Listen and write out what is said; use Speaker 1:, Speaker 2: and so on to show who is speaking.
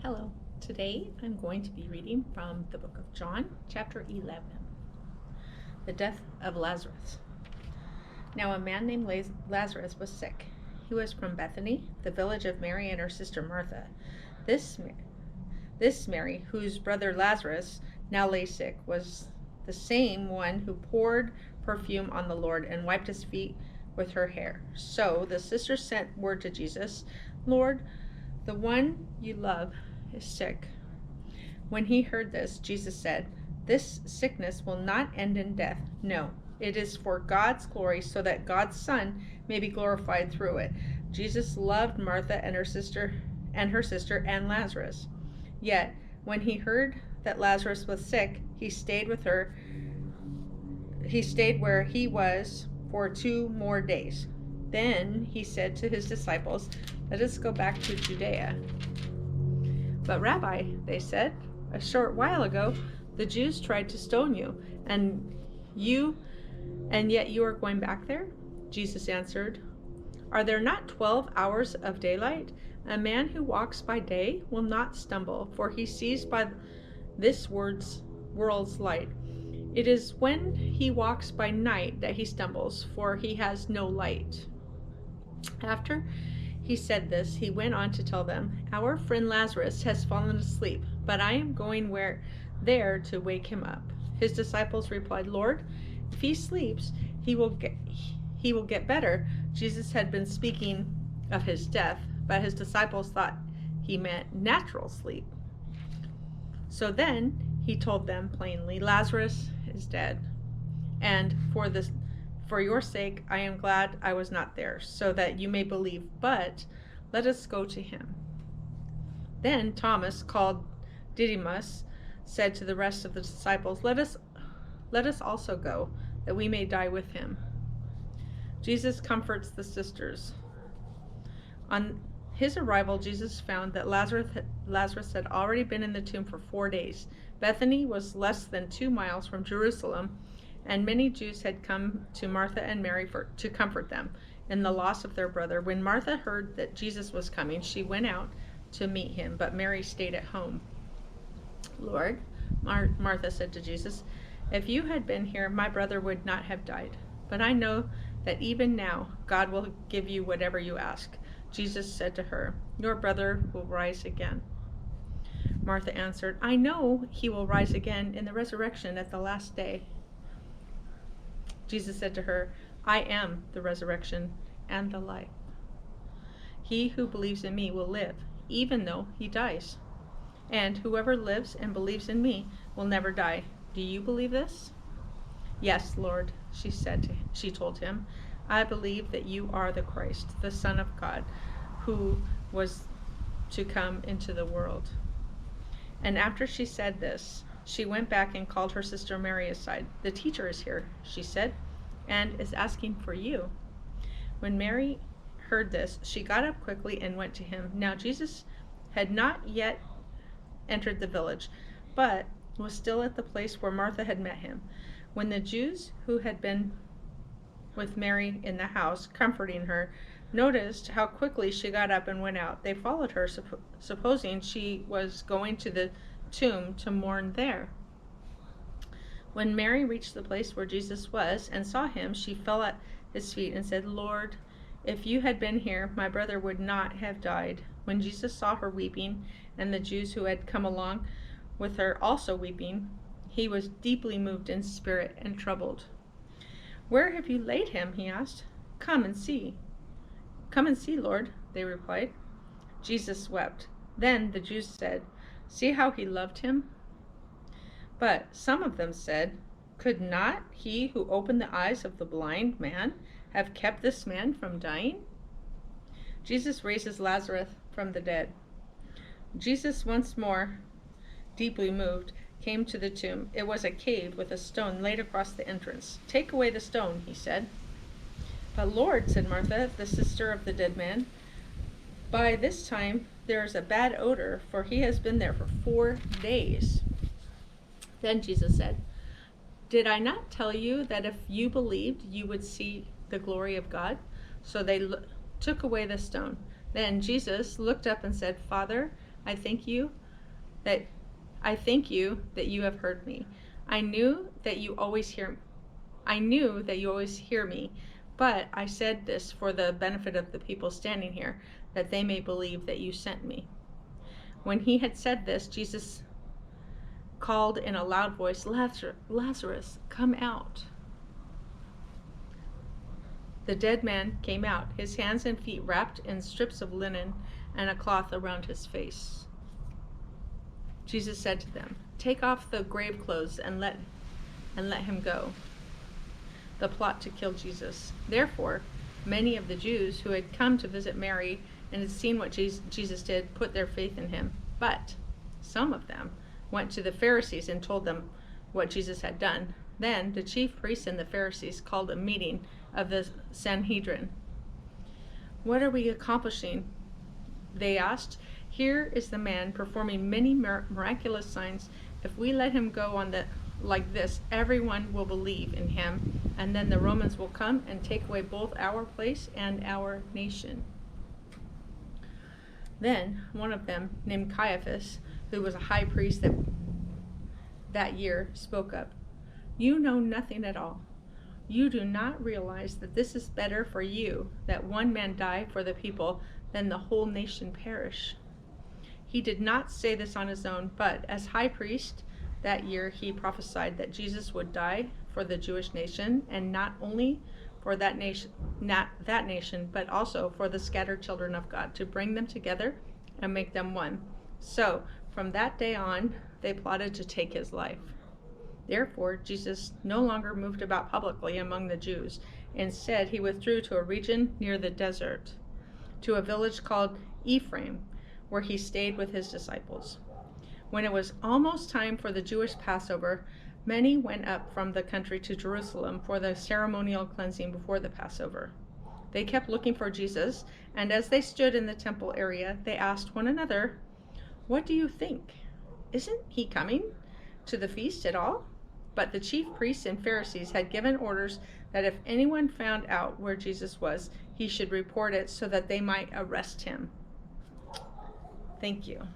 Speaker 1: Hello. Today I'm going to be reading from the book of John, chapter 11. The death of Lazarus. Now a man named Lazarus was sick. He was from Bethany, the village of Mary and her sister Martha. This Mary, whose brother Lazarus now lay sick, was the same one who poured perfume on the Lord and wiped his feet with her hair. So the sisters sent word to Jesus, "Lord, the one you love is sick." When he heard this, Jesus said, "This sickness will not end in death. No, it is for God's glory, so that God's Son may be glorified through it." Jesus loved Martha and her sister and Lazarus. Yet, when he heard that Lazarus was sick, he stayed where he was for 2 more days. Then he said to his disciples, "Let us go back to Judea." "But Rabbi," they said, "a short while ago the Jews tried to stone you, and yet you are going back there?" Jesus answered, "Are there not 12 hours of daylight? A man who walks by day will not stumble, for he sees by this world's light. It is when he walks by night that he stumbles, for he has no light." After he said this, he went on to tell them, "Our friend Lazarus has fallen asleep, but I am going there to wake him up." His disciples replied, "Lord, if he sleeps, he will get better." Jesus had been speaking of his death, but his disciples thought he meant natural sleep. So then he told them plainly, "Lazarus is dead, and for your sake, I am glad I was not there, so that you may believe, but let us go to him." Then Thomas, called Didymus, said to the rest of the disciples, Let us also go, that we may die with him." Jesus comforts the sisters. On his arrival, Jesus found that Lazarus had already been in the tomb for 4 days. Bethany was less than 2 miles from Jerusalem, and many Jews had come to Martha and Mary to comfort them in the loss of their brother. When Martha heard that Jesus was coming, she went out to meet him, but Mary stayed at home. "Lord," Martha said to Jesus, "if you had been here, my brother would not have died. But I know that even now God will give you whatever you ask." Jesus said to her, "Your brother will rise again." Martha answered, "I know he will rise again in the resurrection at the last day." Jesus said to her, "I am the resurrection and the life. He who believes in me will live, even though he dies. And whoever lives and believes in me will never die. Do you believe this?" "Yes, Lord," she told him. "I believe that you are the Christ, the Son of God, who was to come into the world." And after she said this, she went back and called her sister Mary aside. "The teacher is here," she said, "and is asking for you." When Mary heard this, she got up quickly and went to him. Now Jesus had not yet entered the village, but was still at the place where Martha had met him. When the Jews who had been with Mary in the house, comforting her, noticed how quickly she got up and went out, they followed her, supposing she was going to the tomb to mourn there. When Mary reached the place where Jesus was and saw him, she fell at his feet and said, "Lord, if you had been here, my brother would not have died." When Jesus saw her weeping, and the Jews who had come along with her also weeping, he was deeply moved in spirit and troubled. "Where have you laid him?" he asked. Come and see, Lord," they replied. Jesus wept. Then the Jews said, "See how he loved him?" But some of them said, "Could not he who opened the eyes of the blind man have kept this man from dying?" Jesus raises Lazarus from the dead. Jesus, once more deeply moved, came to the tomb. It was a cave with a stone laid across the entrance. "Take away the stone," he said. "But Lord," said Martha, the sister of the dead man, "by this time there is a bad odor, for he has been there for 4 days." Then Jesus said, "Did I not tell you that if you believed, you would see the glory of God?" So they took away the stone. Then Jesus looked up and said, "Father, I thank you that you have heard me. I knew that you always hear me, but I said this for the benefit of the people standing here, that they may believe that you sent me." When he had said this, Jesus called in a loud voice, "Lazarus, come out." The dead man came out, his hands and feet wrapped in strips of linen and a cloth around his face. Jesus said to them, "Take off the grave clothes and let him go." The plot to kill Jesus. Therefore, many of the Jews who had come to visit Mary and had seen what Jesus did put their faith in him. But some of them went to the Pharisees and told them what Jesus had done. Then the chief priests and the Pharisees called a meeting of the Sanhedrin. "What are we accomplishing?" they asked. "Here is the man performing many miraculous signs. If we let him go on like this, everyone will believe in him, and then the Romans will come and take away both our place and our nation." Then one of them, named Caiaphas, who was a high priest that year, spoke up. "You know nothing at all. You do not realize that this is better for you, that one man die for the people than the whole nation perish." He did not say this on his own, but as high priest that year he prophesied that Jesus would die for the Jewish nation, and not only for that nation, but also for the scattered children of God, to bring them together and make them one. So from that day on, they plotted to take his life. Therefore, Jesus no longer moved about publicly among the Jews. Instead, he withdrew to a region near the desert, to a village called Ephraim, where he stayed with his disciples. When it was almost time for the Jewish Passover, many went up from the country to Jerusalem for the ceremonial cleansing before the Passover. They kept looking for Jesus, and as they stood in the temple area, they asked one another, "What do you think? Isn't he coming to the feast at all?" But the chief priests and Pharisees had given orders that if anyone found out where Jesus was, he should report it so that they might arrest him. Thank you.